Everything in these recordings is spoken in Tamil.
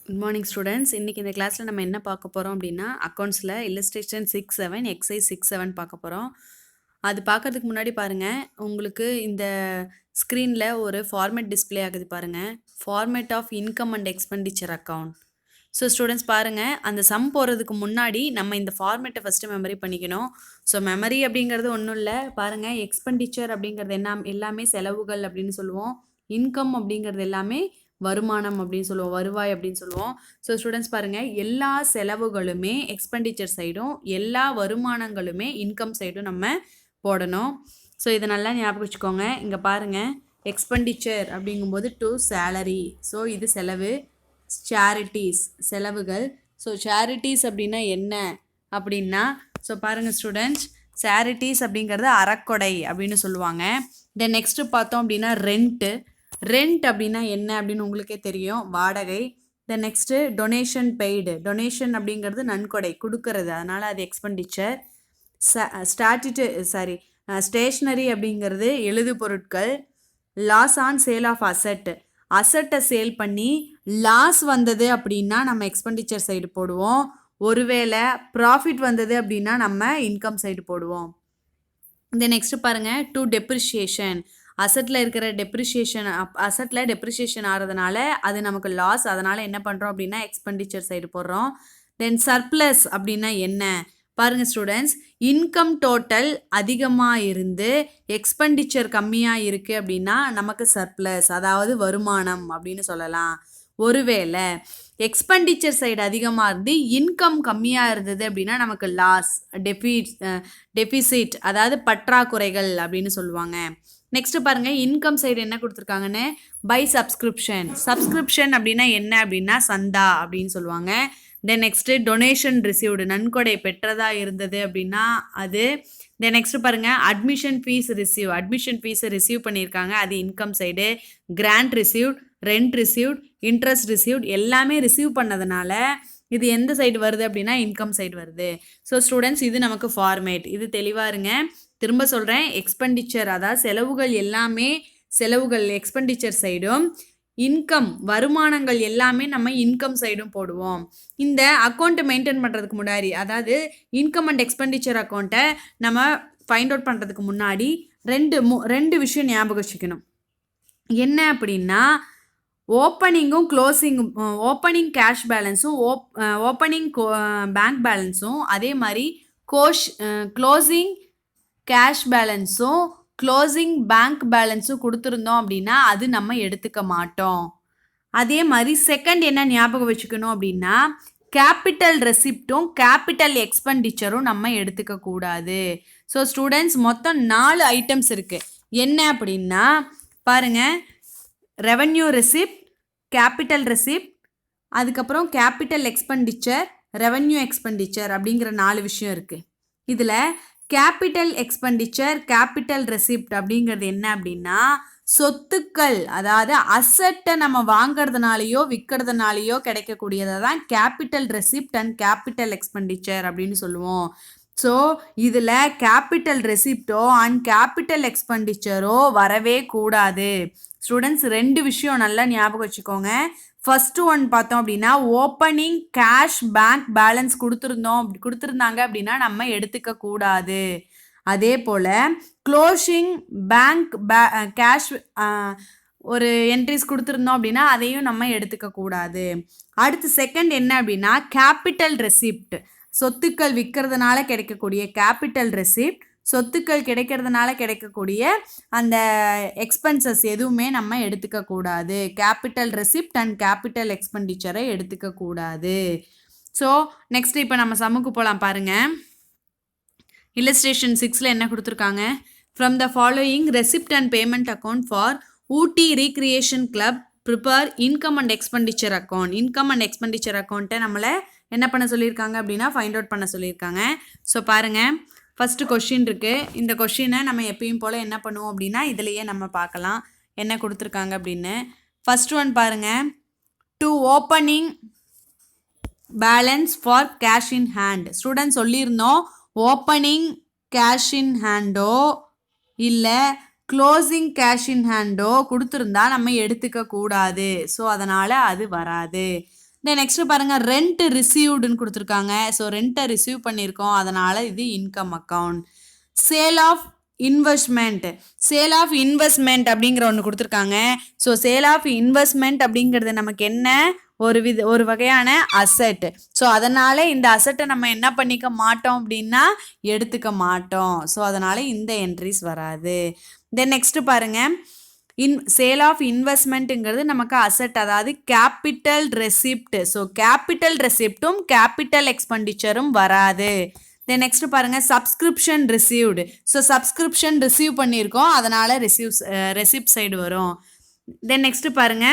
Good morning students. இன்றைக்கி இந்த கிளாஸில் நம்ம என்ன பார்க்க போகிறோம் அப்படின்னா அக்கௌண்ட்ஸில் இல்லஸ்ட்ரேஷன் 6-7 எக்ஸைஸ் 6-7 பார்க்க போகிறோம். அது பார்க்கறதுக்கு முன்னாடி பாருங்கள், உங்களுக்கு இந்த ஸ்க்ரீனில் ஒரு ஃபார்மேட் டிஸ்பிளே ஆகுது பாருங்கள். Format of income and expenditure account. So students பாருங்கள், அந்த சம் போடுறதுக்கு முன்னாடி நம்ம இந்த ஃபார்மேட்டை ஃபஸ்ட்டு மெமரி பண்ணிக்கணும். ஸோ மெமரி அப்படிங்கிறது ஒன்றும் இல்லை, பாருங்கள், எக்ஸ்பெண்டிச்சர் அப்படிங்கிறது என்ன எல்லாமே செலவுகள் அப்படின்னு சொல்லுவோம். இன்கம் அப்படிங்கிறது எல்லாமே வருமானம் அப்படின்னு சொல்லுவோம், வருவாய் அப்படின்னு சொல்லுவோம். ஸோ ஸ்டூடெண்ட்ஸ் பாருங்கள், எல்லா செலவுகளுமே எக்ஸ்பெண்டிச்சர் சைடும், எல்லா வருமானங்களுமே இன்கம் சைடும் நம்ம போடணும். ஸோ இதை நல்லா ஞாபகம் வச்சுக்கோங்க. இங்கே பாருங்கள், எக்ஸ்பெண்டிச்சர் அப்படிங்கும்போது டு சேலரி, ஸோ இது செலவு. சேரிட்டிஸ் செலவுகள். ஸோ சேரிட்டிஸ் அப்படின்னா என்ன அப்படின்னா, ஸோ பாருங்கள் ஸ்டூடெண்ட்ஸ், சேரிட்டிஸ் அப்படிங்கிறது அறக்கொடை அப்படின்னு சொல்லுவாங்க. தென் நெக்ஸ்ட்டு பார்த்தோம் அப்படின்னா ரெண்ட் அப்படின்னா என்ன அப்படின்னு உங்களுக்கே தெரியும், வாடகை. Then next donation paid, donation அப்படிங்கிறது நன்கொடை கொடுக்கறது, அதனால் அது எக்ஸ்பெண்டிச்சர். ஸ்டேஷ்னரி அப்படிங்கிறது எழுது பொருட்கள். லாஸ் ஆன் சேல் ஆஃப் அசட்டை சேல் பண்ணி லாஸ் வந்தது அப்படின்னா நம்ம எக்ஸ்பெண்டிச்சர் சைடு போடுவோம். ஒருவேளை ப்ராஃபிட் வந்தது அப்படின்னா நம்ம இன்கம் சைடு போடுவோம். இந்த நெக்ஸ்ட்டு பாருங்கள், டு டெப்ரிஷியேஷன், அசட்டில் இருக்கிற டெப்ரிஷியேஷன் ஆகிறதுனால அது நமக்கு லாஸ், அதனால் என்ன பண்ணுறோம் அப்படின்னா எக்ஸ்பெண்டிச்சர் சைடு போடுறோம். தென் சர்ப்ளஸ் அப்படின்னா என்ன பாருங்கள் ஸ்டூடெண்ட்ஸ், இன்கம் டோட்டல் அதிகமாக இருந்து எக்ஸ்பெண்டிச்சர் கம்மியாக இருக்குது அப்படின்னா நமக்கு சர்ப்ளஸ், அதாவது வருமானம் அப்படின்னு சொல்லலாம். ஒருவேளை எக்ஸ்பெண்டிச்சர் சைடு அதிகமாக இருந்து இன்கம் கம்மியாக இருந்தது அப்படின்னா நமக்கு லாஸ், டெபிசிட், அதாவது பற்றாக்குறைகள் அப்படின்னு சொல்லுவாங்க. நெக்ஸ்ட்டு பாருங்கள், இன்கம் சைடு என்ன கொடுத்துருக்காங்கன்னு, பை சப்ஸ்கிரிப்ஷன் அப்படின்னா என்ன அப்படின்னா சந்தா அப்படின்னு சொல்லுவாங்க. தென் நெக்ஸ்ட்டு டொனேஷன் ரிசீவ்டு, நன்கொடை பெற்றதாக இருந்தது அப்படின்னா அது. தென் நெக்ஸ்ட்டு பாருங்கள், அட்மிஷன் ஃபீஸை ரிசீவ் பண்ணியிருக்காங்க, அது income side. Grant received, rent received, interest received, எல்லாமே ரிசீவ் பண்ணதுனால இது எந்த சைடு வருது அப்படின்னா இன்கம் சைடு வருது. ஸோ ஸ்டூடெண்ட்ஸ், இது நமக்கு ஃபார்மேட், இது தெளிவாக இருங்க. திரும்ப சொல்கிறேன், எக்ஸ்பெண்டிச்சர் அதாவது செலவுகள் எல்லாமே எக்ஸ்பெண்டிச்சர் சைடும், இன்கம் வருமானங்கள் எல்லாமே நம்ம இன்கம் சைடும் போடுவோம். இந்த அக்கௌண்ட்டை மெயின்டைன் பண்ணுறதுக்கு முன்னாடி, அதாவது இன்கம் அண்ட் எக்ஸ்பெண்டிச்சர் அக்கௌண்ட்டை நம்ம ஃபைண்ட் அவுட் பண்ணுறதுக்கு முன்னாடி ரெண்டு விஷயம் ஞாபகம் வச்சுக்கணும். என்ன அப்படின்னா, ஓப்பனிங்கும் க்ளோசிங்கும், ஓப்பனிங் கேஷ் பேலன்ஸும் ஓப்பனிங் பேங்க் பேலன்ஸும், அதே மாதிரி க்ளோசிங் கேஷ் பேலன்ஸும் க்ளோசிங் பேங்க் பேலன்ஸும் கொடுத்துருந்தோம் அப்படின்னா அது நம்ம எடுத்துக்க மாட்டோம். அதே மாதிரி செகண்ட் என்ன ஞாபகம் வச்சுக்கணும் அப்படின்னா, கேபிட்டல் ரெசிப்டும் கேபிட்டல் எக்ஸ்பெண்டிச்சரும் நம்ம எடுத்துக்க கூடாது. ஸோ ஸ்டூடெண்ட்ஸ், மொத்தம் 4 ஐட்டம்ஸ் இருக்குது. என்ன அப்படின்னா பாருங்கள், ரெவன்யூ ரெசிப்ட், கேபிட்டல் ரெசிப்ட், அதுக்கப்புறம் கேபிட்டல் எக்ஸ்பெண்டிச்சர், ரெவன்யூ எக்ஸ்பெண்டிச்சர் அப்படிங்கிற 4 விஷயம் இருக்குது. இதில் கேபிட்டல் எக்ஸ்பெண்டிச்சர், கேபிட்டல் ரெசிப்ட் அப்படிங்கிறது என்ன அப்படின்னா, சொத்துக்கள், அதாவது அசட்டை நம்ம வாங்கிறதுனாலையோ விற்கிறதுனாலையோ கிடைக்கக்கூடியதை தான் capital receipt and capital expenditure அப்படின்னு சொல்லுவோம். ஸோ இதில் கேபிட்டல் ரெசிப்டோ அண்ட் கேபிட்டல் எக்ஸ்பெண்டிச்சரோ வரவே கூடாது. ஸ்டூடெண்ட்ஸ், 2 விஷயம் நல்லா ஞாபகம் வச்சுக்கோங்க. ஃபஸ்ட்டு ஒன் பார்த்தோம் அப்படின்னா, ஓப்பனிங் கேஷ் பேங்க் பேலன்ஸ் கொடுத்துருந்தாங்க அப்படின்னா நம்ம எடுத்துக்க கூடாது. அதே போல் க்ளோசிங் பேங்க் கேஷ் ஒரு என்ட்ரிஸ் கொடுத்துருந்தோம் அப்படின்னா அதையும் நம்ம எடுத்துக்க கூடாது. அடுத்து செகண்ட் என்ன அப்படின்னா, கேபிட்டல் ரெசிப்ட், சொத்துக்கள் விற்கிறதுனால கிடைக்கக்கூடிய கேபிட்டல் ரெசிப்ட், சொத்துக்கள் கிடைக்கிறதுனால கிடைக்கக்கூடிய அந்த எக்ஸ்பென்சஸ் எதுவுமே நம்ம எடுத்துக்கக்கூடாது. கேபிட்டல் ரெசிப்ட் அண்ட் கேபிட்டல் எக்ஸ்பெண்டிச்சரை எடுத்துக்கக்கூடாது. ஸோ நெக்ஸ்ட் இப்போ நம்ம சம்முக்கு போகலாம் பாருங்கள். இல்லஸ்ட்ரேஷன் 6ல் என்ன கொடுத்துருக்காங்க, from the following receipt and payment account for Ooty recreation club prepare income and expenditure account. Income and expenditure அக்கௌண்ட்டை நம்மளை என்ன பண்ண சொல்லியிருக்காங்க அப்படின்னா ஃபைண்ட் அவுட் பண்ண சொல்லியிருக்காங்க. ஸோ பாருங்கள், ஃபஸ்ட்டு கொஷின் இருக்குது. இந்த கொஷினை நம்ம எப்பயும் போல் என்ன பண்ணுவோம் அப்படின்னா இதிலையே நம்ம பார்க்கலாம் என்ன கொடுத்துருக்காங்க அப்படின்னு. ஃபஸ்ட் ஒன் பாருங்கள், to opening balance for cash in hand. Student சொல்லியிருந்தோம், ஓப்பனிங் கேஷ் இன் ஹேண்டோ இல்லை க்ளோசிங் கேஷ் இன் ஹேண்டோ கொடுத்துருந்தா நம்ம எடுத்துக்க கூடாது. ஸோ அதனால் அது வராது. தென் நெக்ஸ்ட் பாருங்க ரெண்ட் ரிசீவ்டுன்னு கொடுத்துருக்காங்க. ஸோ ரெண்ட்டை ரிசீவ் பண்ணியிருக்கோம், அதனால இது income account. Sale of investment. Sale of investment அப்படிங்கிற ஒன்று கொடுத்துருக்காங்க. ஸோ சேல் ஆஃப் இன்வெஸ்ட்மெண்ட் அப்படிங்கிறது நமக்கு என்ன, ஒரு வகையான அசெட். ஸோ அதனால இந்த அசெட்டை நம்ம என்ன பண்ணிக்க மாட்டோம் அப்படின்னா எடுத்துக்க மாட்டோம். ஸோ அதனால இந்த என்ட்ரிஸ் வராது. தென் நெக்ஸ்ட் பாருங்க சேல் ஆஃப் இன்வெஸ்ட்மெண்ட்டுங்கிறது நமக்கு அசெட், அதாவது கேபிட்டல் ரெசிப்ட். ஸோ கேபிட்டல் ரெசிப்டும் கேபிட்டல் எக்ஸ்பெண்டிச்சரும் வராது. தென் நெக்ஸ்ட் பாருங்க subscription received. So subscription receive பண்ணியிருக்கோம், அதனால ரெசிப்ட் சைடு வரும். தென் நெக்ஸ்ட் பாருங்க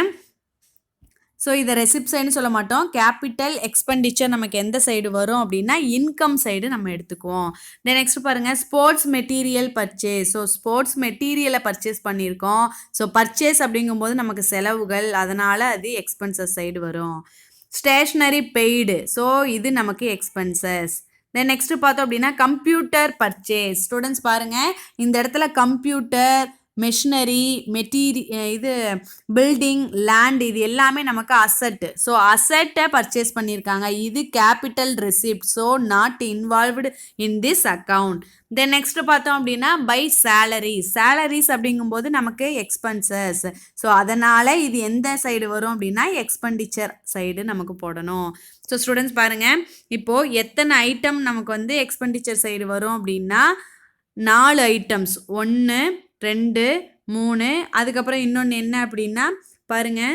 ஸோ இதை ரெசிப்ட் சைடுன்னு சொல்ல மாட்டோம். கேபிட்டல் எக்ஸ்பெண்டிச்சர் நமக்கு எந்த சைடு வரும் அப்படின்னா இன்கம் சைடு நம்ம எடுத்துக்குவோம். தென் நெக்ஸ்ட் பாருங்கள் sports material purchase. So sports மெட்டீரியலை பர்ச்சேஸ் பண்ணியிருக்கோம். ஸோ பர்ச்சேஸ் அப்படிங்கும்போது நமக்கு செலவுகள், அதனால் அது எக்ஸ்பென்சஸ் சைடு வரும். Stationery paid. ஸோ இது நமக்கு எக்ஸ்பென்சஸ். தென் நெக்ஸ்ட் பார்த்தோம் அப்படின்னா கம்ப்யூட்டர் பர்ச்சேஸ். ஸ்டூடெண்ட்ஸ் பாருங்கள் இந்த இடத்துல கம்ப்யூட்டர், மெஷினரி, இது பில்டிங், லேண்ட், இது எல்லாமே நமக்கு அசெட். ஸோ அசெட்டை பர்ச்சேஸ் பண்ணியிருக்காங்க, இது capital receipt. So not involved in this account. Then next பார்த்தோம் அப்படின்னா பை சேலரிஸ் அப்படிங்கும்போது நமக்கு எக்ஸ்பென்சஸ். ஸோ அதனால் இது எந்த சைடு வரும் அப்படின்னா எக்ஸ்பெண்டிச்சர் சைடு நமக்கு போடணும். ஸோ ஸ்டூடெண்ட்ஸ் பாருங்கள் இப்போது எத்தனை ஐட்டம் நமக்கு வந்து எக்ஸ்பெண்டிச்சர் சைடு வரும் அப்படின்னா 4 ஐட்டம்ஸ், 1 2 3, அதுக்கப்புறம் இன்னொன்று என்ன அப்படின்னா பாருங்கள்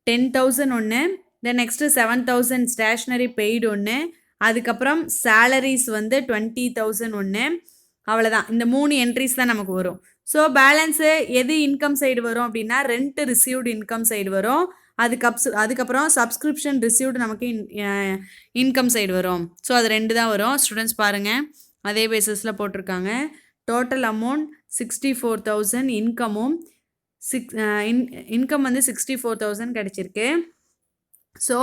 10,000 ஒன்று, தென் நெக்ஸ்ட்டு 7,000 ஸ்டேஷ்னரி பெய்டு ஒன்று, அதுக்கப்புறம் சேலரிஸ் வந்து 20,000 ஒன்று. அவ்வளோதான், இந்த 3 என்ட்ரிஸ் தான் நமக்கு வரும். ஸோ பேலன்ஸு எது இன்கம் சைடு வரும் அப்படின்னா ரெண்ட் ரிசீவ்டு இன்கம் சைடு வரும். அதுக்கப்புறம் சப்ஸ்கிரிப்ஷன் ரிசீவ்டு நமக்கு இன்கம் சைடு வரும். ஸோ அது 2 தான் வரும். ஸ்டூடெண்ட்ஸ் பாருங்கள் அதே பேசிஸில் போட்டிருக்காங்க. டோட்டல் அமௌண்ட் 64,000, இன்கமும் இன்கம் வந்து 64,000 கிடச்சிருக்கு. ஸோ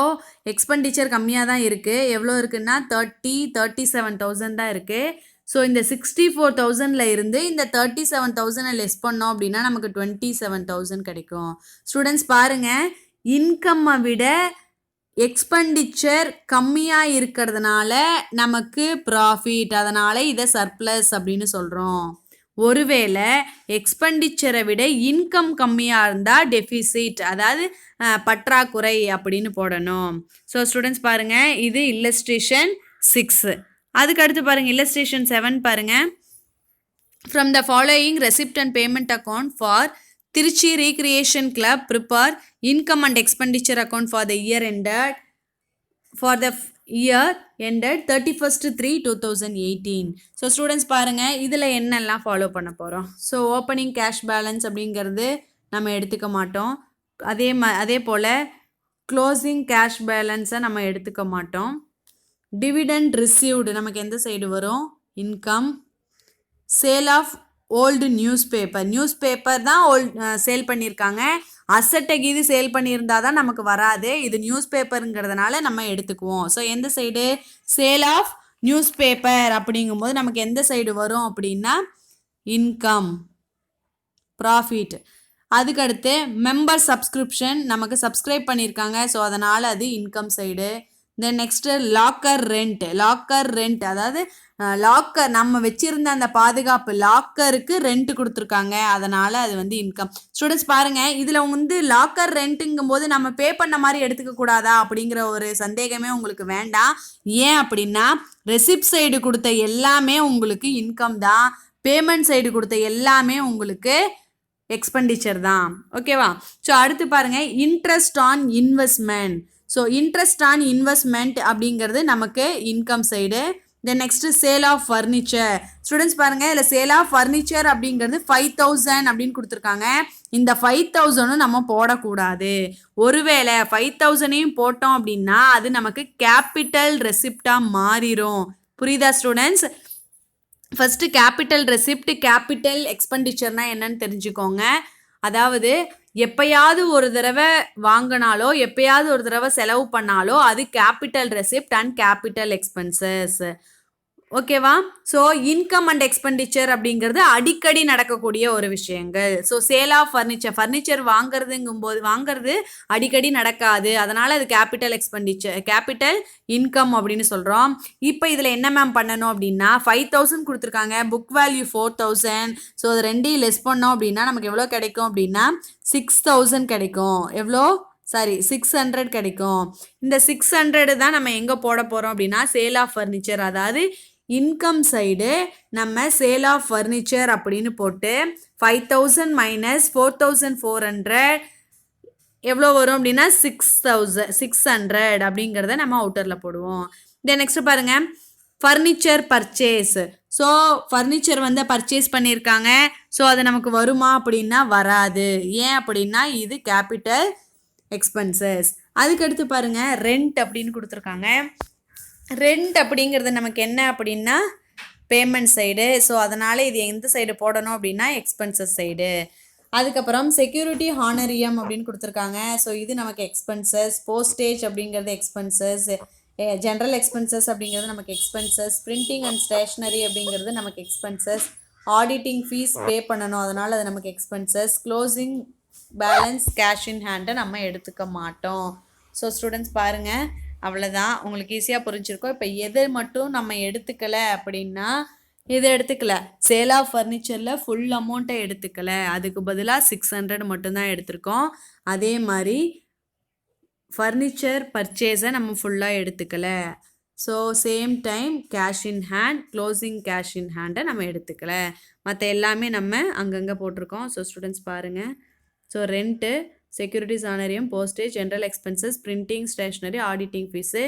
எக்ஸ்பெண்டிச்சர் கம்மியாக தான் இருக்குது. எவ்வளோ இருக்குன்னா 37,000 தான் இருக்குது. ஸோ இந்த 64,000ல் இருந்து இந்த 37,000 லெஸ் பண்ணோம் அப்படின்னா நமக்கு 27,000 கிடைக்கும். ஸ்டூடெண்ட்ஸ் பாருங்கள் இன்கம்மை விட எக்ஸ்பெண்டிச்சர் கம்மியாக இருக்கிறதுனால நமக்கு ப்ராஃபிட், அதனால் இதை சர்ப்ளஸ் அப்படின்னு சொல்கிறோம். ஒருவேளை எக்ஸ்பெண்டிச்சரை விட இன்கம் கம்மியாக இருந்தால் டெஃபிசிட், அதாவது பற்றாக்குறை அப்படின்னு போடணும். ஸோ ஸ்டூடெண்ட்ஸ் பாருங்கள் இது இல்லஸ்ட்ரேஷன் 6. அதுக்கடுத்து பாருங்கள் இல்லஸ்ட்ரேஷன் 7 பாருங்கள். From the following receipt and payment account for Tiruchi recreation club prepare income and expenditure account for the year ended 31/3/2018. So students பாருங்கள் இதில் என்னெல்லாம் ஃபாலோ பண்ண போகிறோம். ஸோ ஓப்பனிங் கேஷ் பேலன்ஸ் அப்படிங்கிறது நம்ம எடுத்துக்க மாட்டோம். அதே போல் க்ளோசிங் கேஷ் பேலன்ஸை நம்ம எடுத்துக்க மாட்டோம். டிவிடெண்ட் ரிசீவ்டு நமக்கு எந்த சைடு வரும் income. Sale of old newspaper தான் சேல் பண்ணியிருக்காங்க. அசட்டை இது சேல் பண்ணியிருந்தா தான் நமக்கு வராது, இது நியூஸ் பேப்பருங்கிறதுனால நம்ம எடுத்துக்குவோம். ஸோ எந்த side sale of newspaper அப்படிங்கும்போது நமக்கு எந்த சைடு வரும் அப்படின்னா இன்கம், ப்ராஃபிட். அதுக்கடுத்து மெம்பர் சப்ஸ்கிரிப்ஷன் நமக்கு சப்ஸ்கிரைப் பண்ணியிருக்காங்க, ஸோ அதனால் அது income side. Then next locker rent, அதாவது லாக்கர் நம்ம வச்சிருந்த அந்த பாதுகாப்பு லாக்கருக்கு ரெண்ட் கொடுத்துருக்காங்க, அதனால் அது வந்து இன்கம். ஸ்டூடெண்ட்ஸ் பாருங்கள் இதில் வந்து லாக்கர் ரெண்ட்டுங்கும் போது நம்ம பே பண்ண மாதிரி எடுத்துக்க கூடாதா அப்படிங்கிற ஒரு சந்தேகமே உங்களுக்கு வேண்டாம். ஏன் அப்படின்னா ரெசிப்ட் சைடு கொடுத்த எல்லாமே உங்களுக்கு இன்கம் தான், பேமெண்ட் சைடு கொடுத்த எல்லாமே உங்களுக்கு எக்ஸ்பெண்டிச்சர் தான். ஓகேவா? ஸோ அடுத்து பாருங்கள் interest on investment. So interest on investment அப்படிங்கிறது நமக்கு income side. Then next sale of furniture. Students பாருங்கள் இதில் சேல் ஆஃப் ஃபர்னிச்சர் அப்படிங்கிறது 5,000 அப்படின்னு கொடுத்துருக்காங்க. இந்த 5,000 நம்ம போடக்கூடாது. ஒருவேளை 5,000 போட்டோம் அப்படின்னா அது நமக்கு கேபிட்டல் ரெசிப்டாக மாறிடும். புரியுதா students? First capital receipt, capital எக்ஸ்பெண்டிச்சர்னால் என்னன்னு தெரிஞ்சுக்கோங்க. அதாவது எப்பயாவது ஒரு தடவை வாங்கினாலோ எப்பயாவது ஒரு தடவை செலவு பண்ணாலோ அது capital receipt and capital expenses. ஓகேவா? ஸோ இன்கம் அண்ட் எக்ஸ்பெண்டிச்சர் அப்படிங்கிறது அடிக்கடி நடக்கக்கூடிய ஒரு விஷயங்கள். ஸோ சேல் ஆஃப் ஃபர்னிச்சர் வாங்குறது அடிக்கடி நடக்காது. அதனால அது கேபிட்டல் இன்கம் அப்படின்னு சொல்றோம். இப்போ இதுல என்ன மேம் பண்ணணும் அப்படின்னா 5000 கொடுத்துருக்காங்க. Book value 4000. ஸோ அது ரெண்டையும் லெஸ் பண்ணோம் அப்படின்னா நமக்கு எவ்வளோ கிடைக்கும் அப்படின்னா 6000 கிடைக்கும். எவ்வளோ? சாரி 600 கிடைக்கும். இந்த 600 தான் நம்ம எங்கே போட போகிறோம் அப்படின்னா சேல் ஆஃப் ஃபர்னிச்சர், அதாவது இன்கம் சைடு நம்ம சேல் ஆஃப் ஃபர்னிச்சர் அப்படின்னு போட்டு 5000 மைனஸ் 4400 எவ்வளோ வரும் அப்படின்னா 600 அப்படிங்கிறத நம்ம அவுட்டரில் போடுவோம். தென் நெக்ஸ்ட் பாருங்க ஃபர்னிச்சர் பர்ச்சேஸ். ஸோ ஃபர்னிச்சர் வந்து பர்ச்சேஸ் பண்ணியிருக்காங்க. ஸோ அது நமக்கு வருமா அப்படின்னா வராது. ஏன் அப்படின்னா இது கேபிட்டல் எக்ஸ்பென்சஸ். அதுக்கடுத்து பாருங்க ரெண்ட் அப்படின்னு கொடுத்துருக்காங்க. ரெண்ட் அப்படிங்கிறது நமக்கு என்ன அப்படின்னா பேமெண்ட் சைடு. ஸோ அதனால் இது எந்த சைடு போடணும் அப்படின்னா எக்ஸ்பென்சஸ் சைடு. அதுக்கப்புறம் செக்யூரிட்டி ஹானரியம் அப்படின்னு கொடுத்துருக்காங்க. ஸோ இது நமக்கு எக்ஸ்பென்சஸ். போஸ்டேஜ் அப்படிங்கிறது எக்ஸ்பென்சஸ். ஜென்ரல் எக்ஸ்பென்சஸ் அப்படிங்கிறது நமக்கு எக்ஸ்பென்சஸ். பிரிண்டிங் அண்ட் ஸ்டேஷ்னரி அப்படிங்கிறது நமக்கு எக்ஸ்பென்சஸ். ஆடிட்டிங் ஃபீஸ் பே பண்ணணும், அதனால் அது நமக்கு expenses. Closing balance cash in ஹேண்டை நம்ம எடுத்துக்க மாட்டோம். ஸோ ஸ்டூடெண்ட்ஸ் பாருங்கள், அவ்வளோதான். உங்களுக்கு ஈஸியாக புரிஞ்சிருக்கோம். இப்போ எது மட்டும் நம்ம எடுத்துக்கலை அப்படின்னா இதை எடுத்துக்கல, சேல் ஆஃப் ஃபர்னிச்சரில் ஃபுல் அமௌண்ட்டை எடுத்துக்கல, அதுக்கு பதிலாக 600 மட்டும்தான் எடுத்திருக்கோம். அதே மாதிரி ஃபர்னிச்சர் பர்ச்சேஸை நம்ம ஃபுல்லாக எடுத்துக்கல. So same time cash in hand, closing cash in ஹேண்டை நம்ம எடுத்துக்கல. மற்ற எல்லாமே நம்ம அங்கங்கே போட்டிருக்கோம். ஸோ ஸ்டூடெண்ட்ஸ் பாருங்கள். So rent, securities honorarium, postage, general expenses, printing, stationery, auditing fees,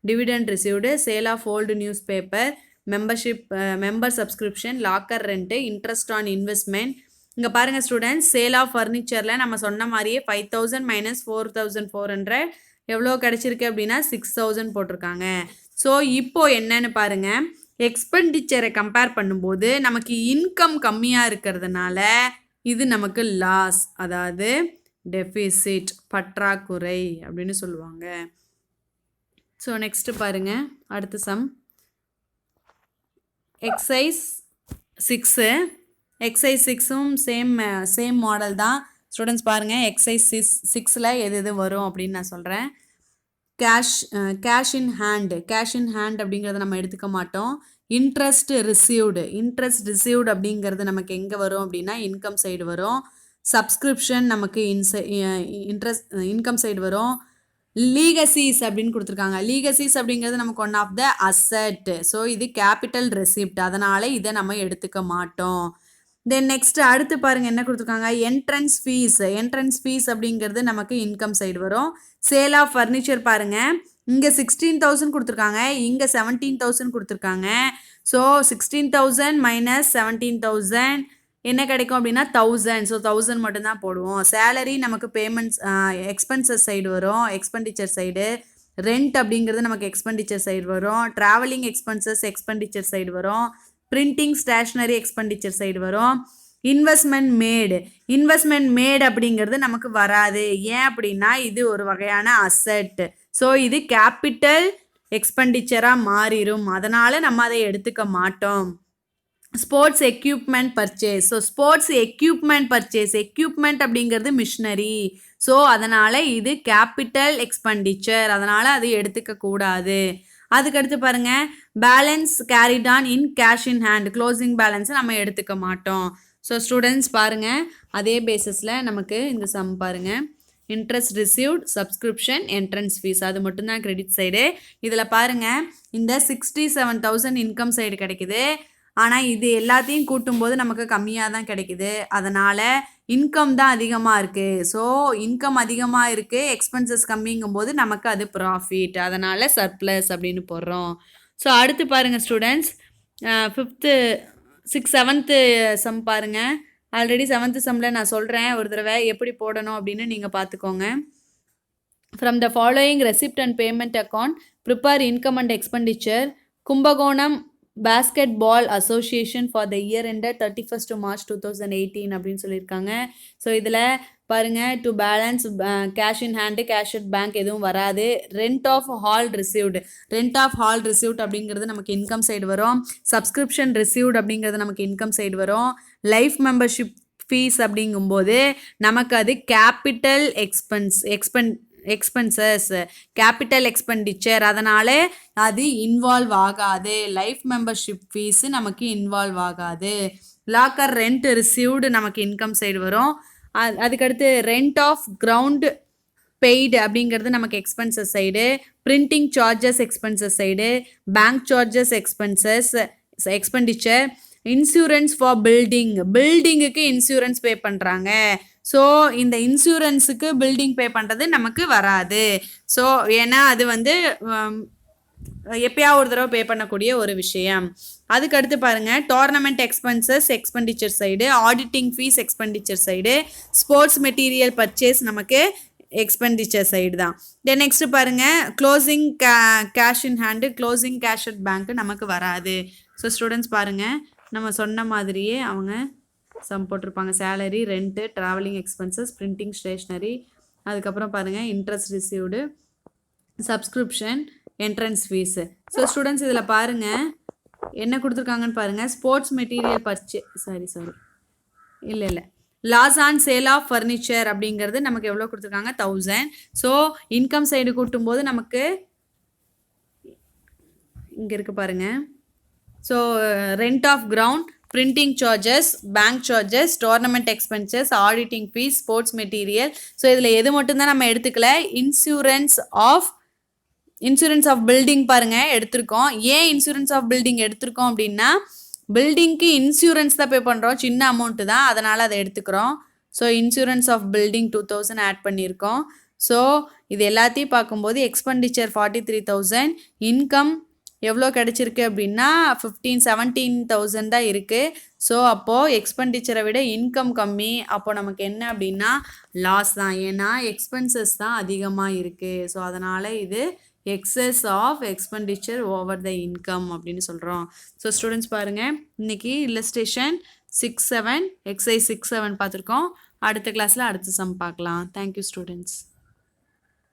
dividend received, sale of old newspaper, member subscription, locker rent, interest on investment. இங்கே பாருங்கள் ஸ்டூடெண்ட்ஸ், சேல் ஆஃப் ஃபர்னிச்சரில் நம்ம சொன்ன மாதிரியே 5000 மைனஸ் 4400 எவ்வளோ கிடச்சிருக்கு அப்படின்னா 6000 போட்டிருக்காங்க. ஸோ இப்போது என்னன்னு பாருங்கள், எக்ஸ்பெண்டிச்சரை கம்பேர் பண்ணும்போது நமக்கு இன்கம் கம்மியாக இருக்கிறதுனால இது நமக்கு லாஸ், அதாவது டெஃபிசிட், பற்றாக்குறை அப்படின்னு சொல்லுவாங்க. ஸோ நெக்ஸ்ட்டு பாருங்கள், அடுத்த சம் எக்ஸைஸ் 6. எக்ஸைஸ் 6ம் சேம் மாடல் தான். ஸ்டூடெண்ட்ஸ் பாருங்கள், எக்ஸைஸ் 6ல் எது வரும் அப்படின்னு நான் சொல்கிறேன். கேஷ் இன் ஹேண்ட் அப்படிங்கிறத நம்ம எடுத்துக்க மாட்டோம். இன்ட்ரெஸ்ட் ரிசீவ்டு அப்படிங்கிறது நமக்கு எங்கே வரும் அப்படின்னா இன்கம் சைடு வரும். சப்ஸ்கிரிப்ஷன் நமக்கு இன்கம் சைடு வரும். லீகசிஸ் அப்படின்னு கொடுத்துருக்காங்க. லீகசிஸ் அப்படிங்கிறது நமக்கு one of the asset. So இது கேபிட்டல் ரெசிப்ட், அதனால் இதை நம்ம எடுத்துக்க மாட்டோம். தென் நெக்ஸ்ட் அடுத்து பாருங்கள் என்ன கொடுத்துருக்காங்க, என்ட்ரன்ஸ் ஃபீஸ் அப்படிங்கிறது நமக்கு இன்கம் சைடு வரும். சேல் ஆஃப் ஃபர்னிச்சர் பாருங்கள், இங்கே 16000 கொடுத்துருக்காங்க, இங்கே 17000 கொடுத்துருக்காங்க. ஸோ 16000 மைனஸ் 17000 என்ன கிடைக்கும் அப்படின்னா 1000. ஸோ 1000 மட்டும்தான் போடுவோம். சேலரி நமக்கு பேமெண்ட்ஸ் எக்ஸ்பென்சஸ் சைடு வரும், எக்ஸ்பெண்டிச்சர் சைடு. ரெண்ட் அப்படிங்கிறது நமக்கு எக்ஸ்பெண்டிச்சர் சைடு வரும். ட்ராவலிங் எக்ஸ்பென்சஸ் எக்ஸ்பெண்டிச்சர் சைடு வரும். பிரிண்டிங் ஸ்டேஷ்னரி எக்ஸ்பெண்டிச்சர் சைடு வரும். இன்வெஸ்ட்மெண்ட் மேட் அப்படிங்கிறது நமக்கு வராது. ஏன் அப்படின்னா இது ஒரு வகையான அசட். ஸோ இது கேபிட்டல் எக்ஸ்பெண்டிச்சராக மாறிடும், அதனால் நம்ம அதை எடுத்துக்க மாட்டோம். Sports equipment purchase. So sports equipment அப்படிங்கிறது மிஷினரி. ஸோ அதனால் இது கேபிட்டல் எக்ஸ்பெண்டிச்சர், அதனால் அது எடுத்துக்க கூடாது. அதுக்கடுத்து பாருங்கள், balance carried on in cash in hand, closing பேலன்ஸை நம்ம எடுத்துக்க மாட்டோம். ஸோ ஸ்டூடெண்ட்ஸ் பாருங்கள், அதே பேசிஸில் நமக்கு இந்த சம் பாருங்கள், interest received, subscription, entrance fees, அது மட்டும்தான் கிரெடிட் சைடு. இதில் பாருங்கள், இந்த 67000 இன்கம் சைடு கிடைக்குது. ஆனால் இது எல்லாத்தையும் கூட்டும்போது நமக்கு கம்மியாக தான் கிடைக்குது. அதனால் இன்கம் தான் அதிகமாக இருக்குது. ஸோ இன்கம் அதிகமாக இருக்குது, எக்ஸ்பென்சஸ் கம்மிங்கும்போது நமக்கு அது ப்ராஃபிட், அதனால் சர்ப்ளஸ் அப்படின்னு போடுறோம். ஸோ அடுத்து பாருங்கள் ஸ்டூடெண்ட்ஸ், 7th சம் பாருங்கள். ஆல்ரெடி 7th சம்மில் நான் சொல்கிறேன் ஒரு தடவை எப்படி போடணும் அப்படின்னு நீங்கள் பார்த்துக்கோங்க. From the following receipt and payment account prepare income and expenditure Kumbakonam basketball association for the year ended 31st March 2018 அப்படின்னு சொல்லியிருக்காங்க. ஸோ இதில் பாருங்கள் to balance cash in hand cash at bank எதுவும் வராது. ரெண்ட் ஆஃப் ஹால் ரிசீவ்டு அப்படிங்கிறது நமக்கு இன்கம் சைடு வரும். சப்ஸ்கிரிப்ஷன் ரிசீவ்டு அப்படிங்கிறது நமக்கு இன்கம் சைடு வரும். லைஃப் மெம்பர்ஷிப் ஃபீஸ் அப்படிங்கும்போது நமக்கு அது கேபிட்டல் எக்ஸ்பென்சஸ் கேபிட்டல் எக்ஸ்பெண்டிச்சர், அதனால் அது இன்வால்வ் ஆகாது. லைஃப் மெம்பர்ஷிப் ஃபீஸு நமக்கு இன்வால்வ் ஆகாது. லாக்கர் ரெண்ட் ரிசீவ்டு நமக்கு இன்கம் சைடு வரும். அதுக்கடுத்து ரெண்ட் ஆஃப் கிரவுண்ட் பெய்டு அப்படிங்கிறது நமக்கு expenses side. Printing charges expenses side. Bank charges expenditure. Insurance for பில்டிங்குக்கு இன்சூரன்ஸ் பே பண்ணுறாங்க. ஸோ இந்த இன்சூரன்ஸுக்கு பில்டிங் பே பண்ணுறது நமக்கு வராது. ஸோ ஏன்னா அது வந்து எப்பயாவது ஒரு தடவை பே பண்ணக்கூடிய ஒரு விஷயம். அதுக்கடுத்து பாருங்கள் tournament expenditure side. Auditing fees expenditure side. Sports material purchase நமக்கு எக்ஸ்பெண்டிச்சர் சைடு தான். தென் நெக்ஸ்ட் பாருங்கள் closing cash in hand closing cash at பேங்க்கு நமக்கு வராது. ஸோ ஸ்டூடெண்ட்ஸ் பாருங்கள் நம்ம சொன்ன மாதிரியே அவங்க சம் போட்டிருப்பாங்க. Salary, rent, travelling expenses, printing stationery, அதுக்கப்புறம் பாருங்கள் interest received, subscription, entrance fee. So students இதில் பாருங்கள் என்ன கொடுத்துருக்காங்கன்னு பாருங்கள். ஸ்போர்ட்ஸ் மெட்டீரியல் இல்லை loss on sale of furniture அப்படிங்கிறது நமக்கு எவ்வளோ கொடுத்துருக்காங்க 1000. ஸோ இன்கம் சைடு கூட்டும்போது நமக்கு இங்கே இருக்குது பாருங்கள். So rent of ground, printing charges, bank charges, tournament expenses, auditing fee, sports material. So இதில் எது மட்டும்தான் நம்ம எடுத்துக்கல, இன்சூரன்ஸ் ஆஃப் பில்டிங் பாருங்கள் எடுத்திருக்கோம். ஏன் இன்சூரன்ஸ் ஆஃப் பில்டிங் எடுத்திருக்கோம் அப்படின்னா பில்டிங்க்கு இன்சூரன்ஸ் தான் பே பண்ணுறோம், சின்ன அமௌண்ட்டு தான், அதனால் அதை எடுத்துக்கிறோம். So insurance of building 2000 add பண்ணியிருக்கோம். ஸோ இது எல்லாத்தையும் பார்க்கும்போது எக்ஸ்பெண்டிச்சர் 43,000, இன்கம் எவ்வளோ கிடச்சிருக்கு அப்படின்னா 17,000 தான் இருக்குது. ஸோ அப்போது எக்ஸ்பெண்டிச்சரை விட இன்கம் கம்மி. அப்போது நமக்கு என்ன அப்படின்னா லாஸ் தான், ஏன்னா எக்ஸ்பென்சஸ் தான் அதிகமாக இருக்குது. ஸோ அதனால் இது excess of expenditure over the income அப்படின்னு சொல்கிறோம். ஸோ ஸ்டூடெண்ட்ஸ் பாருங்கள் இன்றைக்கி இல்லஸ்ட்ரேஷன் 6-7 எக்ஸசைஸ் 6-7 பார்த்துருக்கோம். அடுத்த கிளாஸில் அடுத்த சம் பார்க்கலாம். Thank you students.